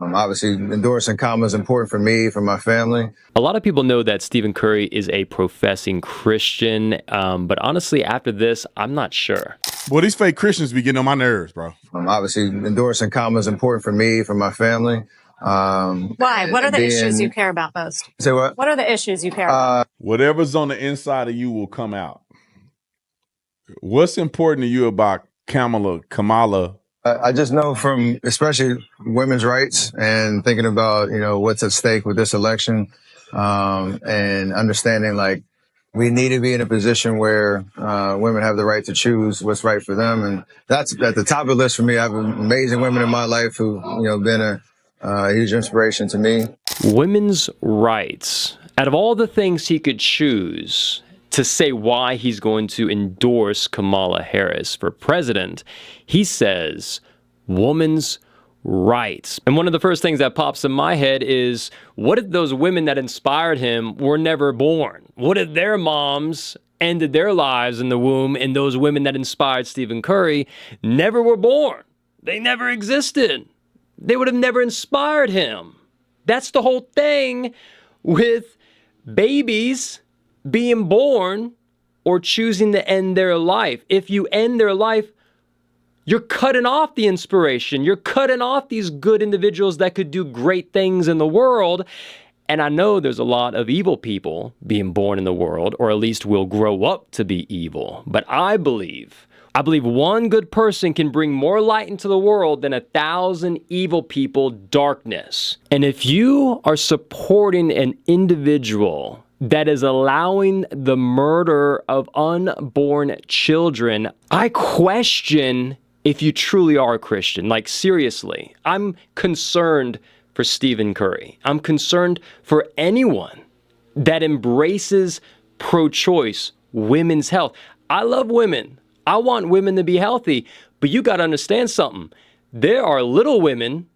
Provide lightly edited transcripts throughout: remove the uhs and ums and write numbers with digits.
Obviously, endorsing Kamala is important for me, for my family. A lot of people know that Stephen Curry is a professing Christian, but honestly, after this, I'm not sure. Well, these fake Christians be getting on my nerves, bro. Obviously, endorsing Kamala is important for me, for my family. Why? What are the issues you care about most? Say what? What are the issues you care about? Whatever's on the inside of you will come out. What's important to you about Kamala? I just know from especially women's rights and thinking about, what's at stake with this election, and understanding like we need to be in a position where women have the right to choose what's right for them. And that's at the top of the list for me. I have amazing women in my life who've, been a huge inspiration to me. Women's rights. Out of all the things he could choose to say why he's going to endorse Kamala Harris for president, he says women's rights. And one of the first things that pops in my head is, what if those women that inspired him were never born? What if their moms ended their lives in the womb and those women that inspired Stephen Curry never were born? They never existed. They would have never inspired him. That's the whole thing with babies being born or choosing to end their life. If you end their life, you're cutting off the inspiration. You're cutting off these good individuals that could do great things in the world. And I know there's a lot of evil people being born in the world, or at least will grow up to be evil. But I believe one good person can bring more light into the world than 1,000 evil people darkness. And if you are supporting an individual that is allowing the murder of unborn children, I question if you truly are a Christian. Like, seriously, I'm concerned for Stephen Curry. I'm concerned for anyone that embraces pro-choice, women's health. I love women. I want women to be healthy, but you got to understand something. There are little women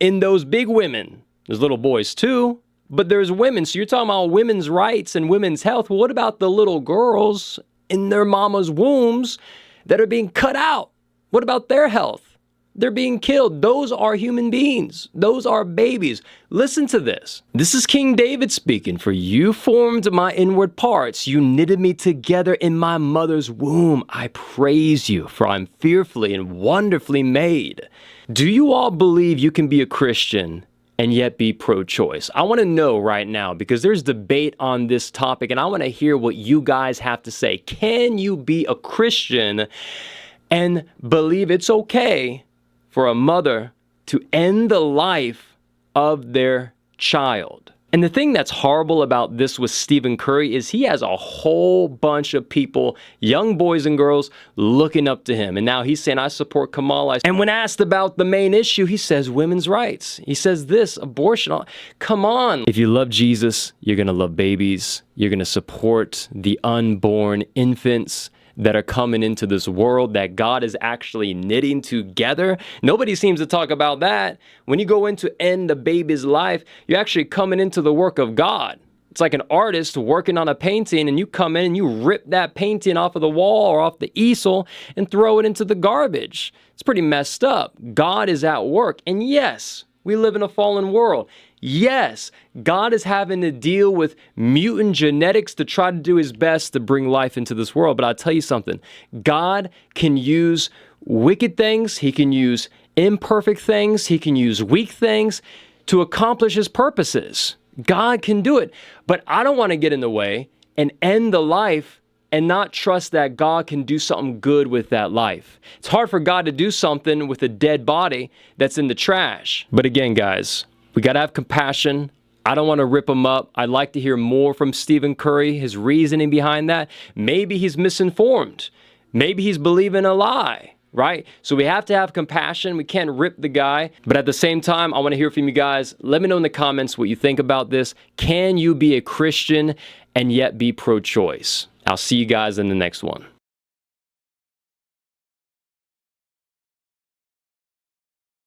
in those big women. There's little boys too, but there's women. So you're talking about women's rights and women's health. Well, what about the little girls in their mama's wombs that are being cut out? What about their health? They're being killed. Those are human beings. Those are babies. Listen to this. This is King David speaking. For you formed my inward parts. You knitted me together in my mother's womb. I praise you, for I'm fearfully and wonderfully made. Do you all believe you can be a Christian and yet be pro-choice? I want to know right now, because there's debate on this topic, and I want to hear what you guys have to say. Can you be a Christian and believe it's okay for a mother to end the life of their child? And the thing that's horrible about this with Stephen Curry is he has a whole bunch of people, young boys and girls, looking up to him. And now he's saying, I support Kamala. And when asked about the main issue, he says women's rights. He says this, abortion. Come on. If you love Jesus, you're going to love babies. You're going to support the unborn infants that are coming into this world that God is actually knitting together. Nobody seems to talk about that. When you go in to end a baby's life, you're actually coming into the work of God. It's like an artist working on a painting, and you come in and you rip that painting off of the wall or off the easel and throw it into the garbage. It's pretty messed up. God is at work. And yes, we live in a fallen world. Yes, God is having to deal with mutant genetics to try to do his best to bring life into this world. But I'll tell you something. God can use wicked things. He can use imperfect things. He can use weak things to accomplish his purposes. God can do it. But I don't want to get in the way and end the life and not trust that God can do something good with that life. It's hard for God to do something with a dead body that's in the trash. But again, guys, we got to have compassion. I don't want to rip him up. I'd like to hear more from Stephen Curry, his reasoning behind that. Maybe he's misinformed. Maybe he's believing a lie, right? So we have to have compassion. We can't rip the guy. But at the same time, I want to hear from you guys. Let me know in the comments what you think about this. Can you be a Christian and yet be pro-choice? I'll see you guys in the next one.